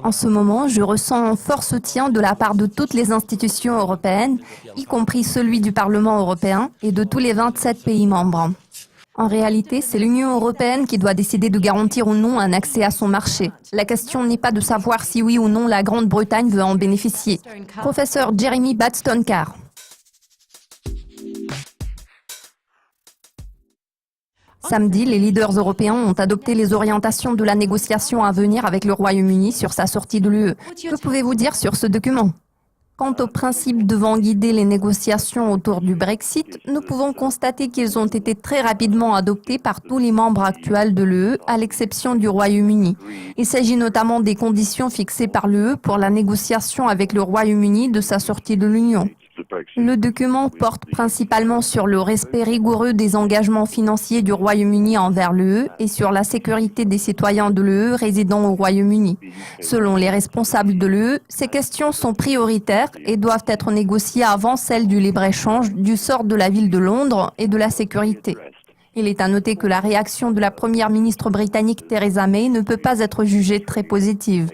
En ce moment, je ressens un fort soutien de la part de toutes les institutions européennes, y compris celui du Parlement européen et de tous les 27 pays membres. En réalité, c'est l'Union européenne qui doit décider de garantir ou non un accès à son marché. La question n'est pas de savoir si oui ou non la Grande-Bretagne veut en bénéficier. Professeur Jeremy Badstone-Carr. Samedi, les leaders européens ont adopté les orientations de la négociation à venir avec le Royaume-Uni sur sa sortie de l'UE. Que pouvez-vous dire sur ce document ? Quant aux principes devant guider les négociations autour du Brexit, nous pouvons constater qu'ils ont été très rapidement adoptés par tous les membres actuels de l'UE, à l'exception du Royaume-Uni. Il s'agit notamment des conditions fixées par l'UE pour la négociation avec le Royaume-Uni de sa sortie de l'Union. Le document porte principalement sur le respect rigoureux des engagements financiers du Royaume-Uni envers l'UE et sur la sécurité des citoyens de l'UE résidant au Royaume-Uni. Selon les responsables de l'UE, ces questions sont prioritaires et doivent être négociées avant celles du libre-échange, du sort de la ville de Londres et de la sécurité. Il est à noter que la réaction de la première ministre britannique Theresa May ne peut pas être jugée très positive.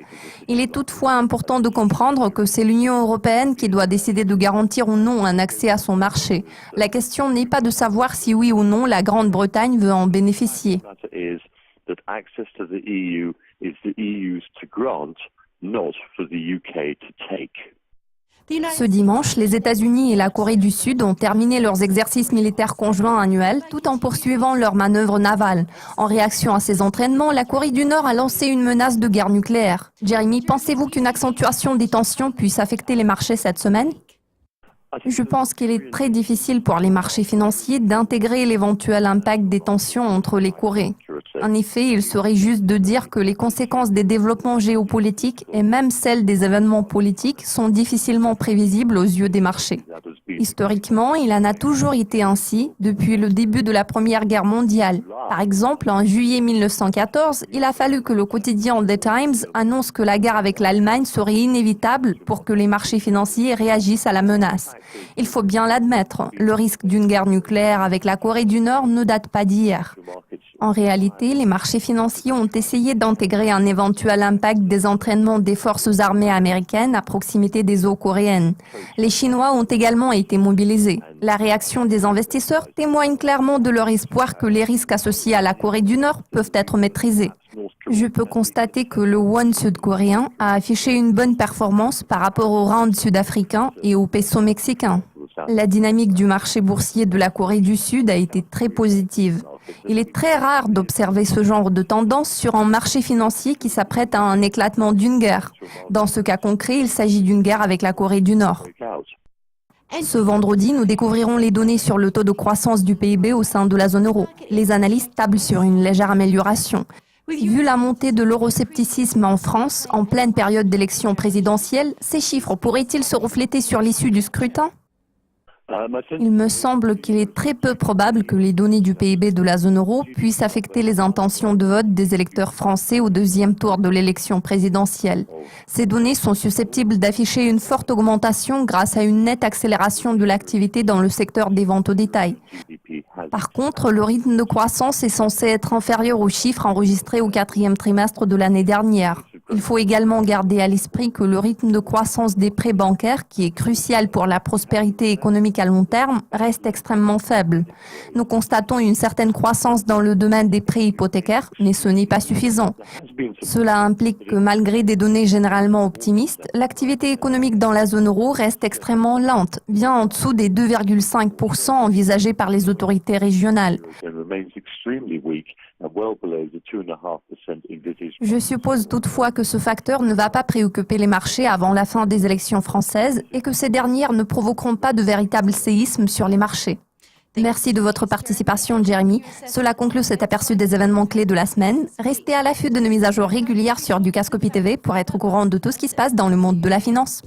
Il est toutefois important de comprendre que c'est l'Union européenne qui doit décider de garantir ou non un accès à son marché. La question n'est pas de savoir si oui ou non la Grande-Bretagne veut en bénéficier. Ce dimanche, les États-Unis et la Corée du Sud ont terminé leurs exercices militaires conjoints annuels tout en poursuivant leurs manœuvres navales. En réaction à ces entraînements, la Corée du Nord a lancé une menace de guerre nucléaire. Jeremy, pensez-vous qu'une accentuation des tensions puisse affecter les marchés cette semaine ? Je pense qu'il est très difficile pour les marchés financiers d'intégrer l'éventuel impact des tensions entre les Corées. En effet, il serait juste de dire que les conséquences des développements géopolitiques et même celles des événements politiques sont difficilement prévisibles aux yeux des marchés. Historiquement, il en a toujours été ainsi depuis le début de la Première Guerre mondiale. Par exemple, en juillet 1914, il a fallu que le quotidien The Times annonce que la guerre avec l'Allemagne serait inévitable pour que les marchés financiers réagissent à la menace. Il faut bien l'admettre, le risque d'une guerre nucléaire avec la Corée du Nord ne date pas d'hier. En réalité, les marchés financiers ont essayé d'intégrer un éventuel impact des entraînements des forces armées américaines à proximité des eaux coréennes. Les Chinois ont également été mobilisés. La réaction des investisseurs témoigne clairement de leur espoir que les risques associés à la Corée du Nord peuvent être maîtrisés. Je peux constater que le won sud-coréen a affiché une bonne performance par rapport au rand sud-africain et au peso mexicain. La dynamique du marché boursier de la Corée du Sud a été très positive. Il est très rare d'observer ce genre de tendance sur un marché financier qui s'apprête à un éclatement d'une guerre. Dans ce cas concret, il s'agit d'une guerre avec la Corée du Nord. Ce vendredi, nous découvrirons les données sur le taux de croissance du PIB au sein de la zone euro. Les analystes tablent sur une légère amélioration. Vu la montée de l'euroscepticisme en France, en pleine période d'élection présidentielle, ces chiffres pourraient-ils se refléter sur l'issue du scrutin ? Il me semble qu'il est très peu probable que les données du PIB de la zone euro puissent affecter les intentions de vote des électeurs français au deuxième tour de l'élection présidentielle. Ces données sont susceptibles d'afficher une forte augmentation grâce à une nette accélération de l'activité dans le secteur des ventes au détail. Par contre, le rythme de croissance est censé être inférieur aux chiffres enregistrés au quatrième trimestre de l'année dernière. Il faut également garder à l'esprit que le rythme de croissance des prêts bancaires, qui est crucial pour la prospérité économique à long terme, reste extrêmement faible. Nous constatons une certaine croissance dans le domaine des prêts hypothécaires, mais ce n'est pas suffisant. Cela implique que malgré des données généralement optimistes, l'activité économique dans la zone euro reste extrêmement lente, bien en dessous des 2,5% envisagés par les autorités régionales. Je suppose toutefois que ce facteur ne va pas préoccuper les marchés avant la fin des élections françaises et que ces dernières ne provoqueront pas de véritable séisme sur les marchés. Merci de votre participation, Jeremy. Cela conclut cet aperçu des événements clés de la semaine. Restez à l'affût de nos mises à jour régulières sur Dukascopy TV pour être au courant de tout ce qui se passe dans le monde de la finance.